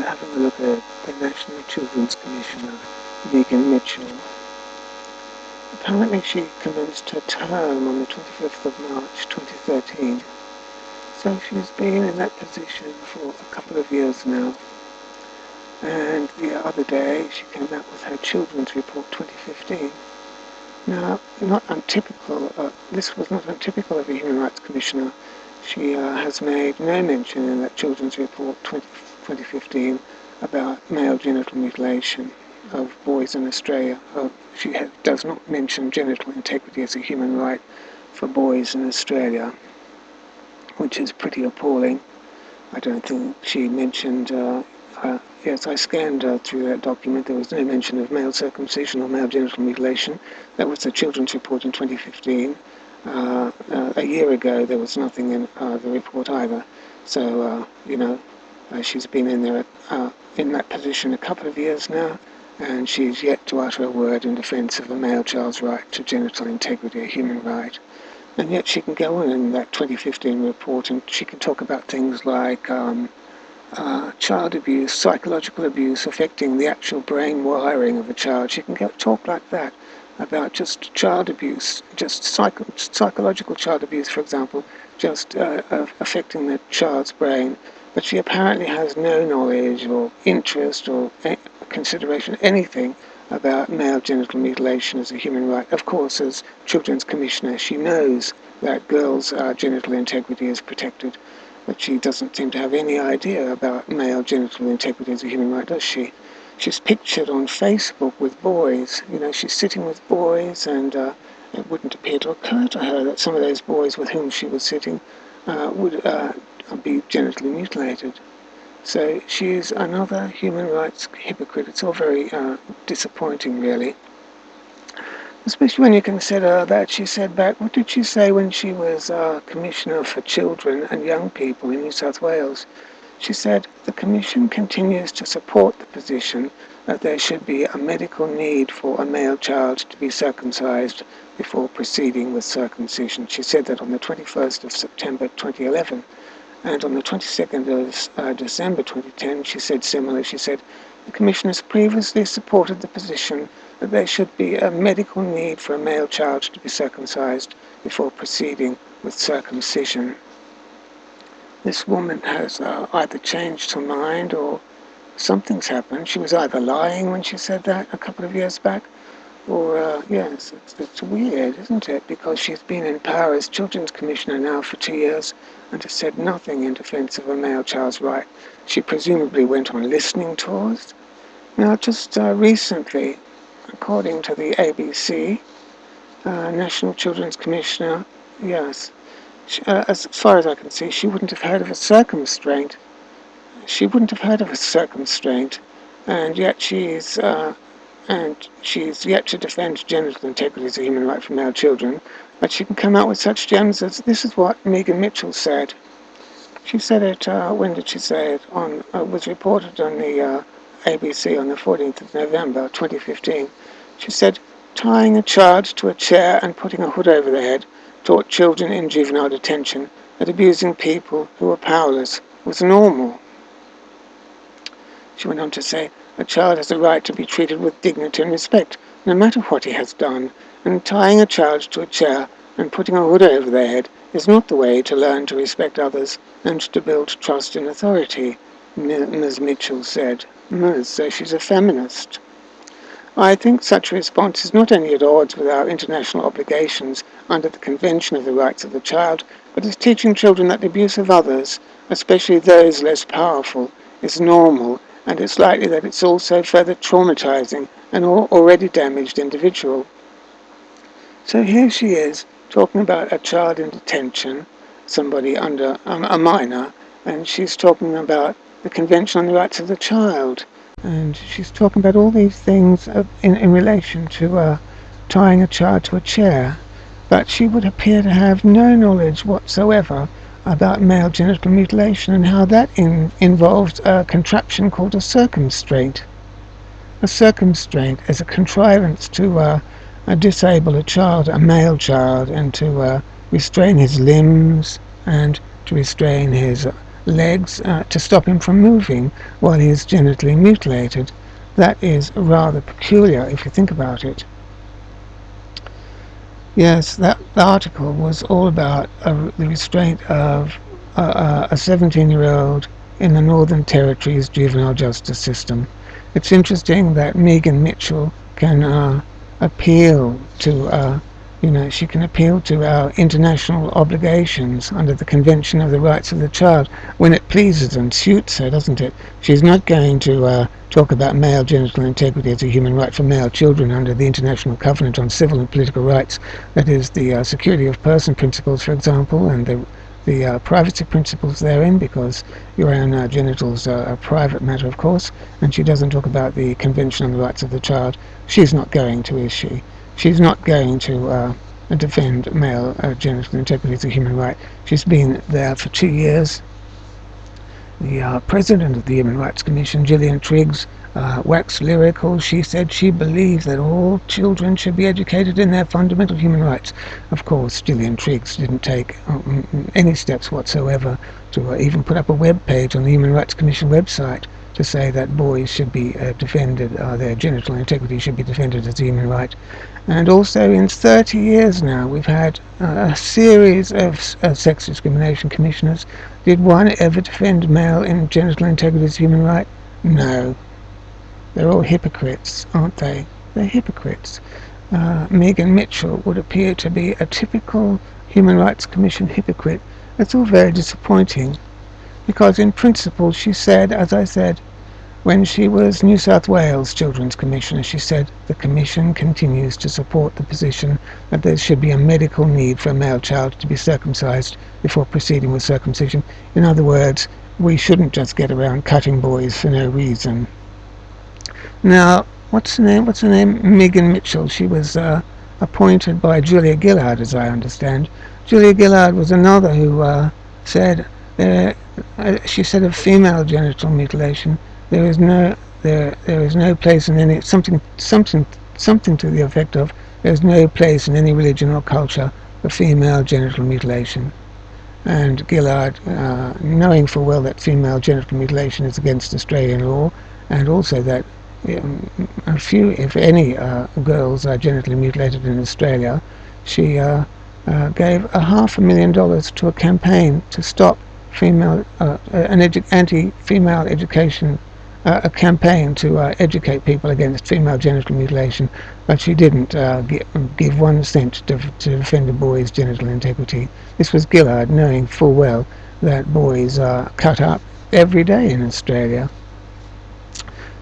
having a look at the National Children's Commissioner, Megan Mitchell. Apparently she commenced her term on the 25th of March 2013, so she's been in that position for a couple of years now. And the other day she came out with her Children's Report 2015. Now, not untypical, this was not untypical of a Human Rights Commissioner. She has made no mention in that Children's Report 2015 about male genital mutilation of boys in Australia. She does not mention genital integrity as a human right for boys in Australia, which is pretty appalling. I don't think she mentioned, yes, I scanned through that document. There was no mention of male circumcision or male genital mutilation. That was the Children's Report in 2015. A year ago there was nothing in the report either. So, she's been in there in that position a couple of years now, and she's yet to utter a word in defence of a male child's right to genital integrity, a human right. And yet she can go on in that 2015 report and she can talk about things like child abuse, psychological abuse affecting the actual brain wiring of a child. She can talk like that about just child abuse, just psychological child abuse, for example, just affecting the child's brain. But she apparently has no knowledge or interest or consideration, anything about male genital mutilation as a human right. Of course, as Children's Commissioner, she knows that girls' genital integrity is protected, but she doesn't seem to have any idea about male genital integrity as a human right, does she? She's pictured on Facebook with boys. She's sitting with boys, and it wouldn't appear to occur to her that some of those boys with whom she was sitting would be genitally mutilated. So she's another human rights hypocrite. It's all very disappointing, really. Especially when you consider that she said back, what did she say when she was Commissioner for Children and Young People in New South Wales? She said, the Commission continues to support the position that there should be a medical need for a male child to be circumcised before proceeding with circumcision. She said that on the 21st of September 2011. And on the 22nd of December 2010, she said similarly. She said, the Commission has previously supported the position that there should be a medical need for a male child to be circumcised before proceeding with circumcision. This woman has either changed her mind or something's happened. She was either lying when she said that a couple of years back, or, yes, it's weird, isn't it? Because she's been in power as Children's Commissioner now for 2 years and has said nothing in defence of a male child's right. She presumably went on listening tours. Now, just recently, according to the ABC, National Children's Commissioner, yes, as far as I can see, she wouldn't have heard of a circumstraint. She wouldn't have heard of a circumstraint, and yet she's yet to defend genital integrity as a human right for male children. But she can come out with such gems as, this is what Megan Mitchell said. She said it, when did she say it? Was reported on the ABC on the 14th of November 2015. She said, tying a child to a chair and putting a hood over their head taught children in juvenile detention that abusing people who were powerless was normal. She went on to say, a child has a right to be treated with dignity and respect, no matter what he has done, and tying a child to a chair and putting a hood over their head is not the way to learn to respect others and to build trust in authority, Ms. Mitchell said. So she's a feminist. I think such a response is not only at odds with our international obligations under the Convention of the Rights of the Child, but is teaching children that the abuse of others, especially those less powerful, is normal, and it's likely that it's also further traumatizing an already damaged individual. So here she is, talking about a child in detention, somebody under a minor, and she's talking about the Convention on the Rights of the Child. And she's talking about all these things in relation to tying a child to a chair. But she would appear to have no knowledge whatsoever about male genital mutilation and how that involves a contraption called a circumstraint. A circumstraint is a contrivance to disable a child, a male child, and to restrain his limbs and to restrain his legs to stop him from moving while he is genitally mutilated. That is rather peculiar if you think about it. Yes, that article was all about the restraint of a 17-year-old in the Northern Territory's juvenile justice system. It's interesting that Megan Mitchell can appeal to, she can appeal to our international obligations under the Convention of the Rights of the Child when it pleases and suits her, doesn't it? She's not going to talk about male genital integrity as a human right for male children under the International Covenant on Civil and Political Rights, that is the security of person principles, for example, and the privacy principles therein, because your own genitals are a private matter, of course, and she doesn't talk about the Convention on the Rights of the Child. She's not going to, is she? She's not going to defend male genital integrity as a human right. She's been there for 2 years. The president of the Human Rights Commission, Gillian Triggs, waxed lyrical. She said she believes that all children should be educated in their fundamental human rights. Of course, Gillian Triggs didn't take any steps whatsoever to even put up a web page on the Human Rights Commission website to say that boys should be defended, their genital integrity should be defended as a human right. And also, in 30 years now, we've had a series of sex discrimination commissioners. Did one ever defend male genital integrity as a human right? No. They're all hypocrites, aren't they? They're hypocrites. Megan Mitchell would appear to be a typical Human Rights Commission hypocrite. It's all very disappointing, because in principle she said, as I said, when she was New South Wales Children's Commissioner, she said the Commission continues to support the position that there should be a medical need for a male child to be circumcised before proceeding with circumcision. In other words, we shouldn't just get around cutting boys for no reason. Now, what's her name? Megan Mitchell. She was appointed by Julia Gillard, as I understand. Julia Gillard was another who said, she said of female genital mutilation, there is no place in any something to the effect of there is no place in any religion or culture for female genital mutilation. And Gillard, knowing full well that female genital mutilation is against Australian law, and also that a few, if any, girls are genitally mutilated in Australia, she gave $500,000 to a campaign to stop anti-female education, a campaign to educate people against female genital mutilation, but she didn't give 1 cent to defend a boy's genital integrity. This was Gillard, knowing full well that boys are cut up every day in Australia.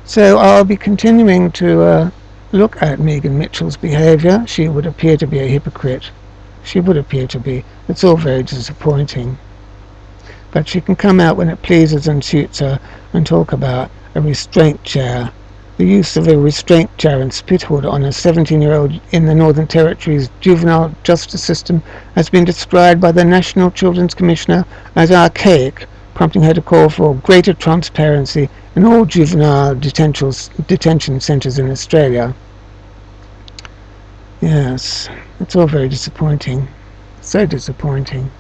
So I'll be continuing to look at Megan Mitchell's behaviour. She would appear to be a hypocrite. She would appear to be. It's all very disappointing. But she can come out when it pleases and suits her and talk about a restraint chair. The use of a restraint chair and spit hood on a 17-year-old in the Northern Territory's juvenile justice system has been described by the National Children's Commissioner as archaic, prompting her to call for greater transparency in all juvenile detention centres in Australia. Yes, it's all very disappointing. So disappointing.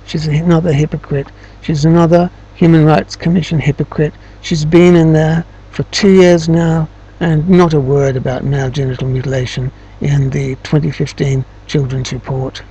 She's another hypocrite. She's another Human Rights Commission hypocrite. She's been in there for 2 years now, and not a word about male genital mutilation in the 2015 Children's Report.